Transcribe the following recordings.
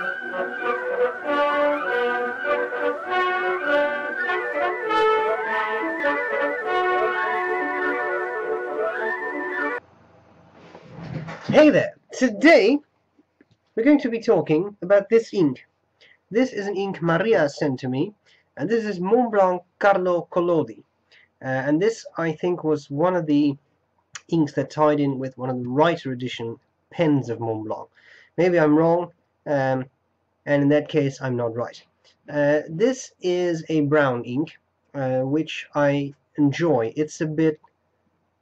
Hey there! Today we're going to be talking about this ink. This is an ink Maria sent to me, and this is Montblanc Carlo Collodi. And this, I think, was one of the inks that tied in with one of the writer edition pens of Montblanc. Maybe I'm wrong, and in that case I'm not right. This is a brown ink, which I enjoy. It's a bit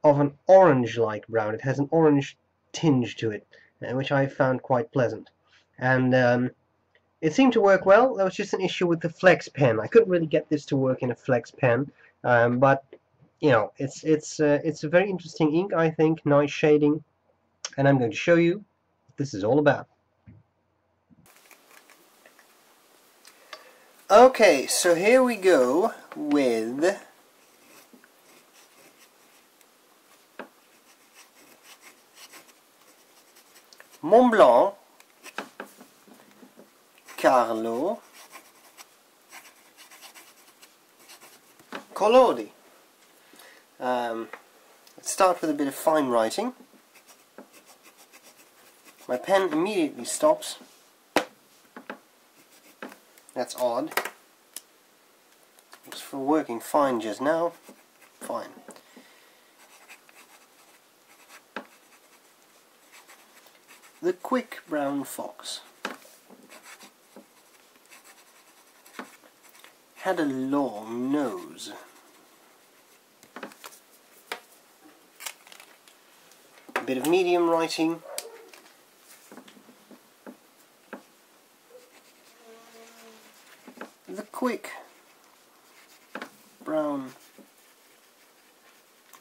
of an orange-like brown. It has an orange tinge to it, which I found quite pleasant. And it seemed to work well. There was just an issue with the flex pen. I couldn't really get this to work in a flex pen, but you know, it's a very interesting ink, I think. Nice shading, and I'm going to show you what this is all about. Okay, so here we go with Montblanc Carlo Collodi. Let's start with a bit of fine writing. My pen immediately stops. That's odd. It's for working fine just now. Fine. The quick brown fox had a long nose. A bit of medium writing. The quick brown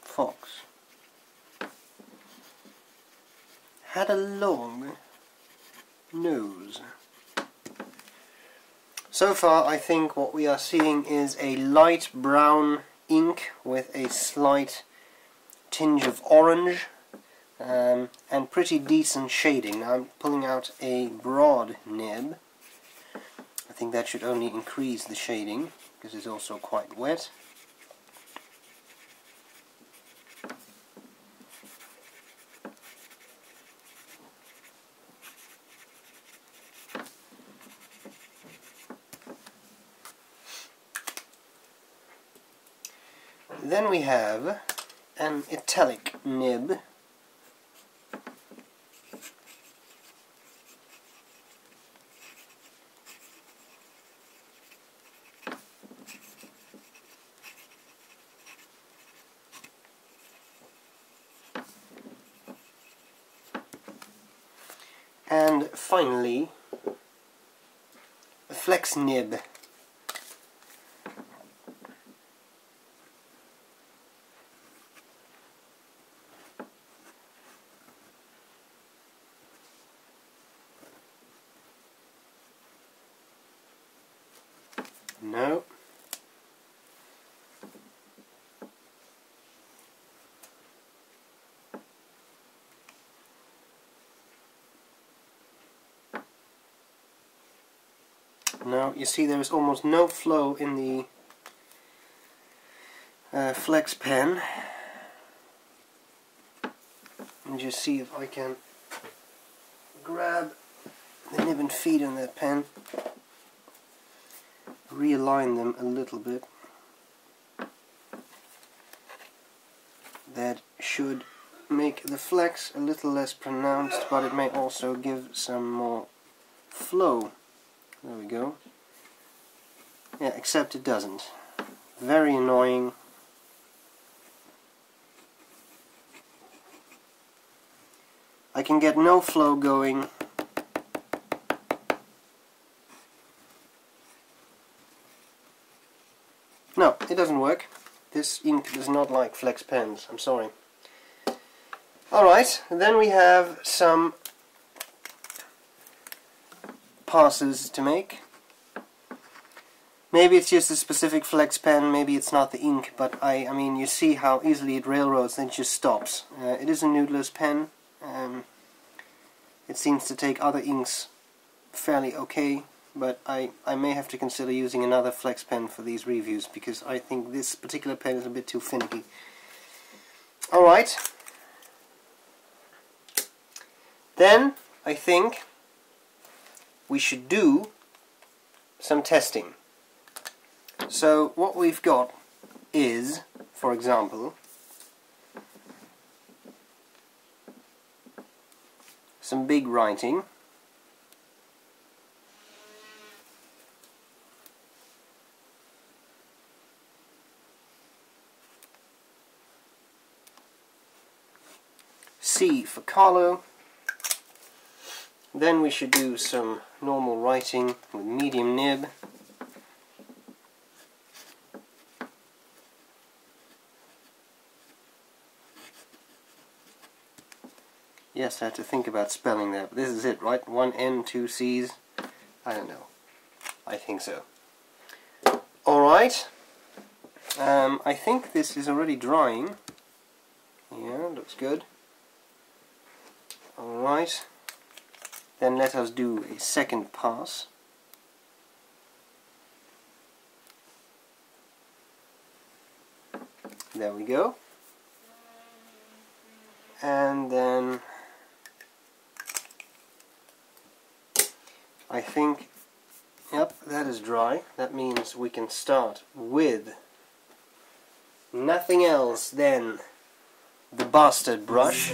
fox had a long nose. So far I think what we are seeing is a light brown ink with a slight tinge of orange and pretty decent shading. Now I'm pulling out a broad nib. I think that should only increase the shading because it's also quite wet. Then we have an italic nib. And finally, a flex nib. No. Now you see there is almost no flow in the flex pen. And just see if I can grab the nib and feed on that pen, realign them a little bit. That should make the flex a little less pronounced, but it may also give some more flow. There we go. Yeah, except it doesn't. Very annoying. I can get no flow going. No, it doesn't work. This ink does not like flex pens, I'm sorry. Alright, then we have some passes to make. Maybe it's just a specific flex pen, maybe it's not the ink, but I mean, you see how easily it railroads and it just stops. It is a noodless pen. It seems to take other inks fairly okay, but I may have to consider using another flex pen for these reviews, because I think this particular pen is a bit too finicky. Alright, then I think we should do some testing. So what we've got is, for example, some big writing, C for Carlo. Then we should do some normal writing with medium nib. Yes, I had to think about spelling that, but this is it, right? 1 N, 2 C's. I don't know. I think so. Alright. I think this is already drying. Yeah, looks good. Alright. Then let us do a second pass. There we go. And then I think, yep, that is dry. That means we can start with nothing else than the bastard brush.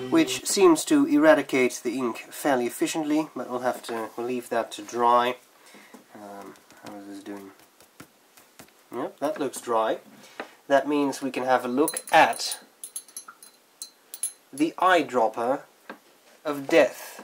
Which seems to eradicate the ink fairly efficiently, but we'll have to leave that to dry. How is this doing? Yep, that looks dry. That means we can have a look at the eyedropper of death.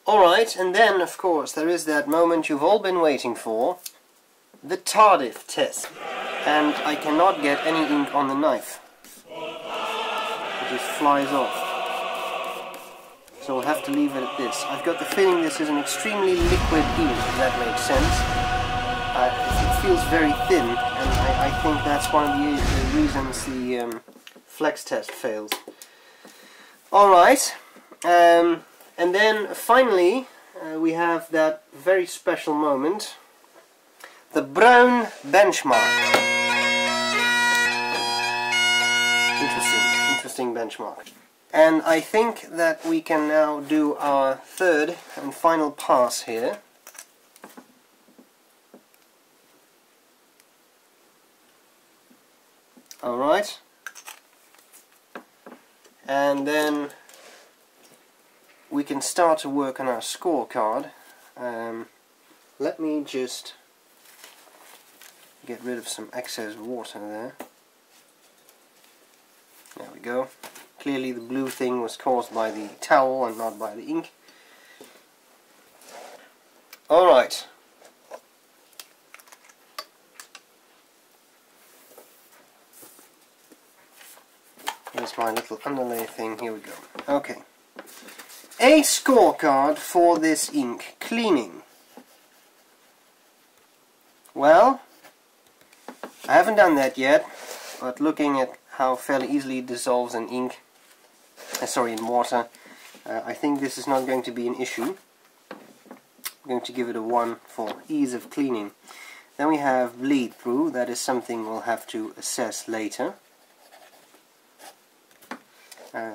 Alright, and then of course there is that moment you've all been waiting for, the Tardif test. And I cannot get any ink on the knife. It just flies off. So we'll have to leave it at this. I've got the feeling this is an extremely liquid ink, if that makes sense. It feels very thin, and I think that's one of the reasons the flex test fails. Alright, and then finally we have that very special moment, the brown benchmark. Interesting benchmark. And I think that we can now do our third and final pass here. Alright. And then we can start to work on our scorecard. Let me just get rid of some excess water there. There we go. Clearly the blue thing was caused by the towel and not by the ink. Alright. Here's my little underlay thing. Here we go. Okay. A scorecard for this ink cleaning. Well, I haven't done that yet, but looking at how fairly easily it dissolves in ink, in water, I think this is not going to be an issue. I'm going to give it a 1 for ease of cleaning. Then we have bleed through. That is something we'll have to assess later.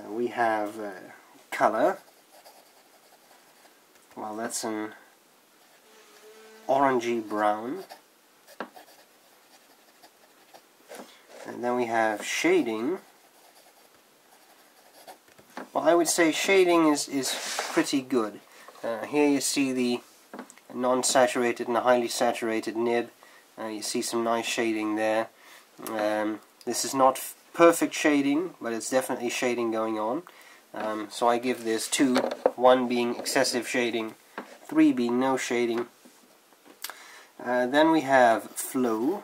We have color. Well, that's an orangey brown. And then we have shading. Well, I would say shading is pretty good. Here you see the non-saturated and highly saturated nib. You see some nice shading there. This is not perfect shading, but it's definitely shading going on. So I give this 2, 1 being excessive shading, 3 being no shading. Then we have flow.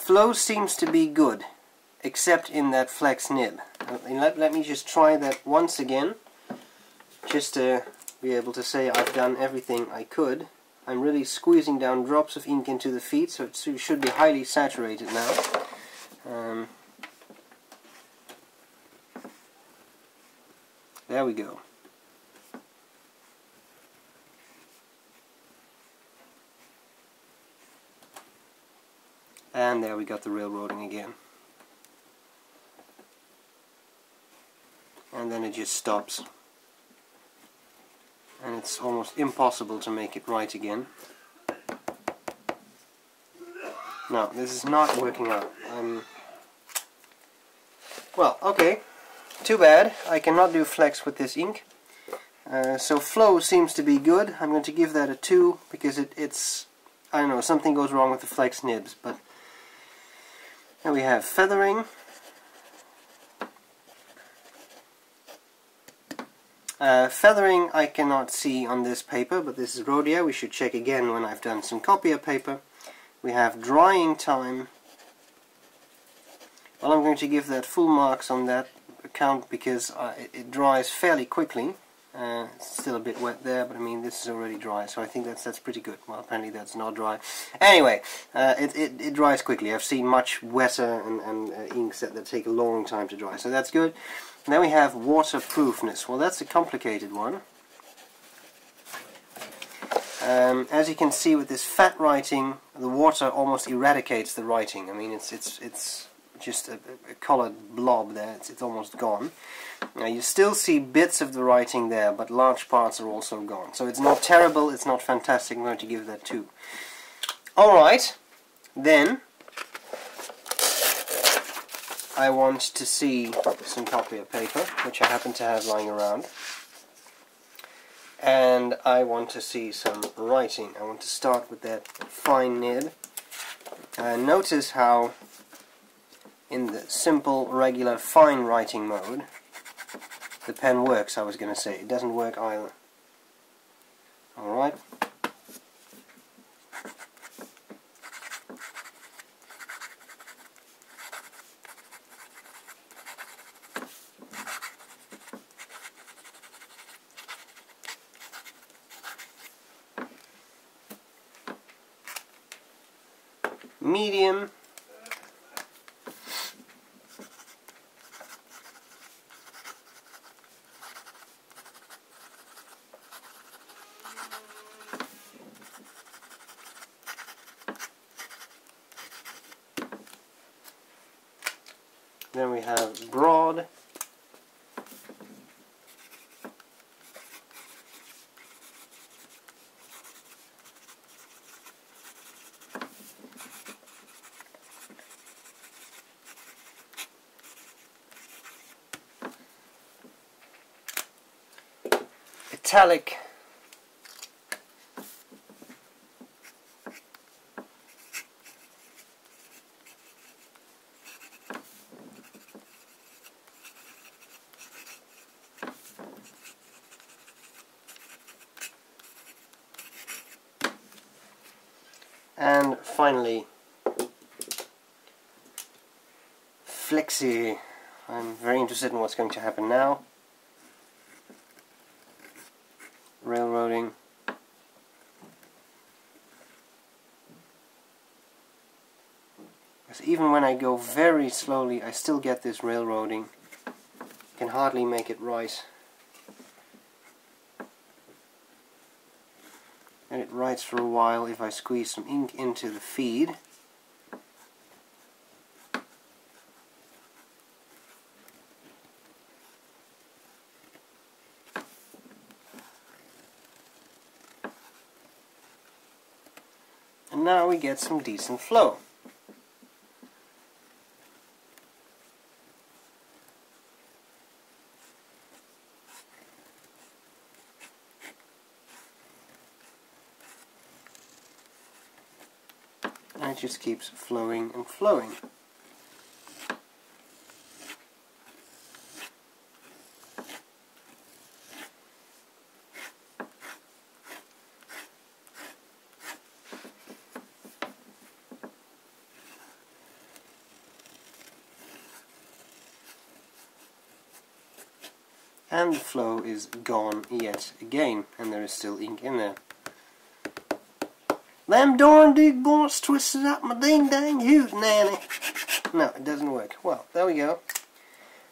Flow seems to be good, except in that flex nib. Let me just try that once again, just to be able to say I've done everything I could. I'm really squeezing down drops of ink into the feed, so it should be highly saturated now. There we go. And there we got the railroading again. And then it just stops. And it's almost impossible to make it right again. No, this is not working out. Well, okay. Too bad. I cannot do flex with this ink. So flow seems to be good. I'm going to give that a 2 because it's... I don't know, something goes wrong with the flex nibs. But then we have feathering. Feathering I cannot see on this paper, but this is Rhodia. We should check again when I've done some copier paper. We have drying time. Well, I'm going to give that full marks on that account because it dries fairly quickly. It's still a bit wet there, but I mean this is already dry, so I think that's pretty good. Well, apparently that's not dry. Anyway, it dries quickly. I've seen much wetter and inks that take a long time to dry, so that's good. And then we have waterproofness. Well, that's a complicated one. As you can see with this fat writing, the water almost eradicates the writing. I mean, it's just a colored blob there. It's almost gone. Now you still see bits of the writing there, but large parts are also gone. So it's not terrible, it's not fantastic. I'm going to give that 2. Alright, then I want to see some copier paper, which I happen to have lying around. And I want to see some writing. I want to start with that fine nib. Notice how in the simple, regular, fine writing mode the pen works, I was going to say. It doesn't work either. Alright. Medium. Then we have broad. Italic. And finally, flexi. I'm very interested in what's going to happen now. Railroading. Because even when I go very slowly, I still get this railroading. Can hardly make it right. And it writes for a while if I squeeze some ink into the feed. And now we get some decent flow. And it just keeps flowing and flowing. and the flow is gone yet again, and there is still ink in there. Them darn dig bolts twisted up my ding dang hoot nanny. No, it doesn't work. Well, there we go.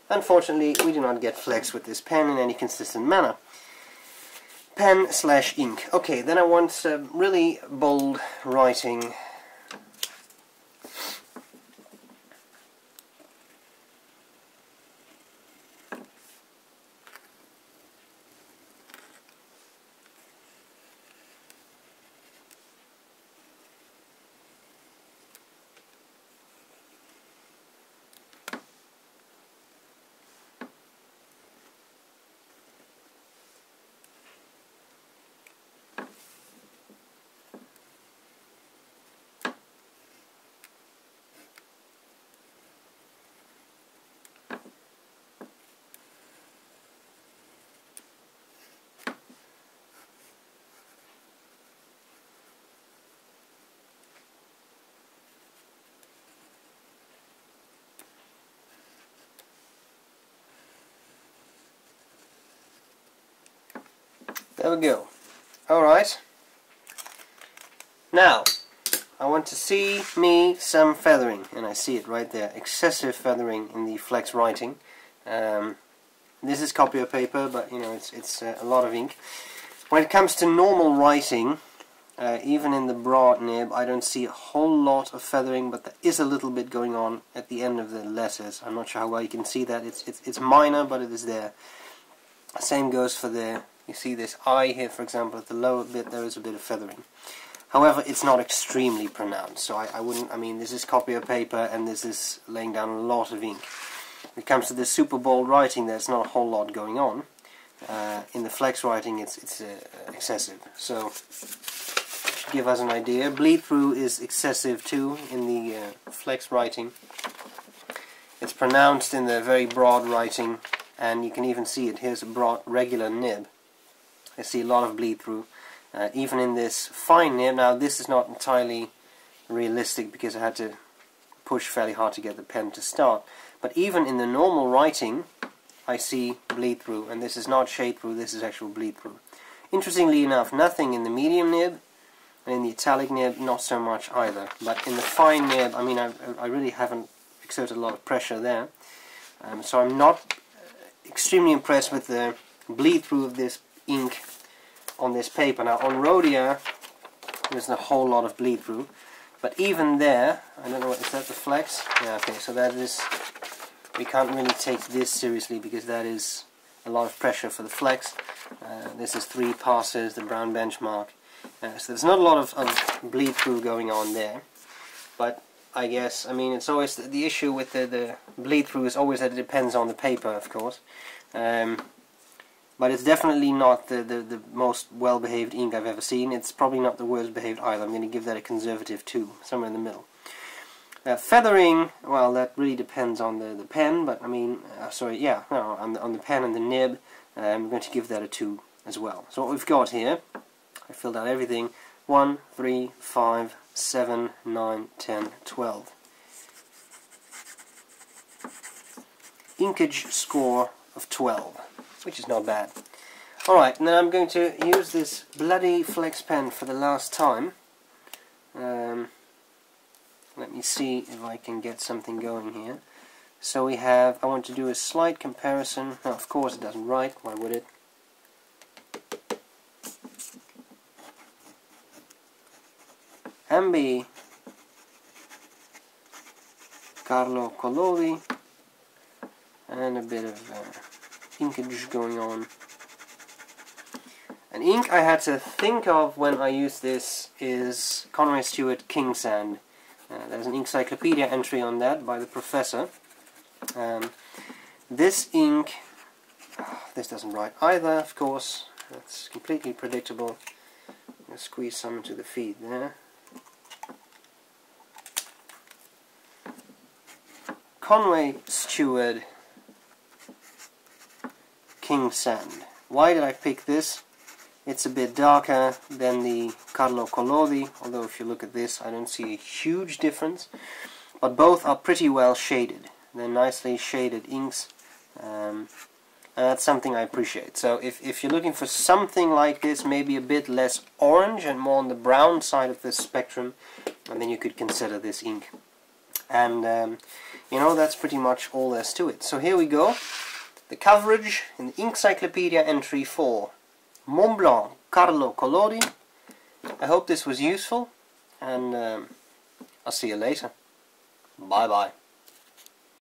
Unfortunately, we do not get flex with this pen in any consistent manner. Pen/ink. Okay, then I want some really bold writing. There we go. Alright. Now, I want to see me some feathering, and I see it right there. Excessive feathering in the flex writing. This is copy of paper, but you know it's a lot of ink. When it comes to normal writing, even in the broad nib, I don't see a whole lot of feathering, but there is a little bit going on at the end of the letters. I'm not sure how well you can see that. It's minor, but it is there. Same goes for the. You see this I here, for example, at the lower bit there is a bit of feathering. However, it's not extremely pronounced, so I wouldn't. I mean, this is copy of paper, and this is laying down a lot of ink. When it comes to this super bold writing, there's not a whole lot going on. In the flex writing, it's excessive. So, to give us an idea, bleed through is excessive too in the flex writing. It's pronounced in the very broad writing, and you can even see it. Here's a broad regular nib. I see a lot of bleed through. Even in this fine nib, now this is not entirely realistic because I had to push fairly hard to get the pen to start. But even in the normal writing, I see bleed through, and this is not shade through, this is actual bleed through. Interestingly enough, nothing in the medium nib, and in the italic nib, not so much either. But in the fine nib, I mean, I really haven't exerted a lot of pressure there. So I'm not extremely impressed with the bleed through of this ink on this paper. Now on Rhodia there's a whole lot of bleed through, but even there, I don't know, is that the flex? Yeah, okay, so that is, we can't really take this seriously because that is a lot of pressure for the flex. This is 3 passes, the brown benchmark, so there's not a lot of bleed through going on there. But I guess, I mean, it's always the issue with the bleed through is always that it depends on the paper, of course. But it's definitely not the most well-behaved ink I've ever seen. It's probably not the worst behaved either. I'm going to give that a conservative 2, somewhere in the middle. Feathering, well, that really depends on the pen, but I mean, sorry, yeah, no, on the pen and the nib, I'm going to give that a 2 as well. So what we've got here, I filled out everything, 1, 3, 5, 7, 9, 10, 12. Inkage score of 12. Which is not bad. Alright, now I'm going to use this bloody flex pen for the last time. Let me see if I can get something going here. So we have, I want to do a slight comparison. Now, of course it doesn't write, why would it? Ambi, Carlo Collodi, and a bit of inkage going on. An ink I had to think of when I used this is Conway Stewart King Sand. There's an Inkcyclopedia entry on that by the professor. This ink, this doesn't write either, of course. That's completely predictable. I'm going to squeeze some into the feed there. Conway Stewart King Sand. Why did I pick this? It's a bit darker than the Carlo Collodi, although if you look at this I don't see a huge difference. But both are pretty well shaded. They're nicely shaded inks. and that's something I appreciate. So if you're looking for something like this, maybe a bit less orange and more on the brown side of the spectrum, and then you could consider this ink. And you know, that's pretty much all there's to it. So here we go, the coverage in the Inkcyclopedia entry for Montblanc Carlo Collodi. I hope this was useful, and I'll see you later. Bye bye.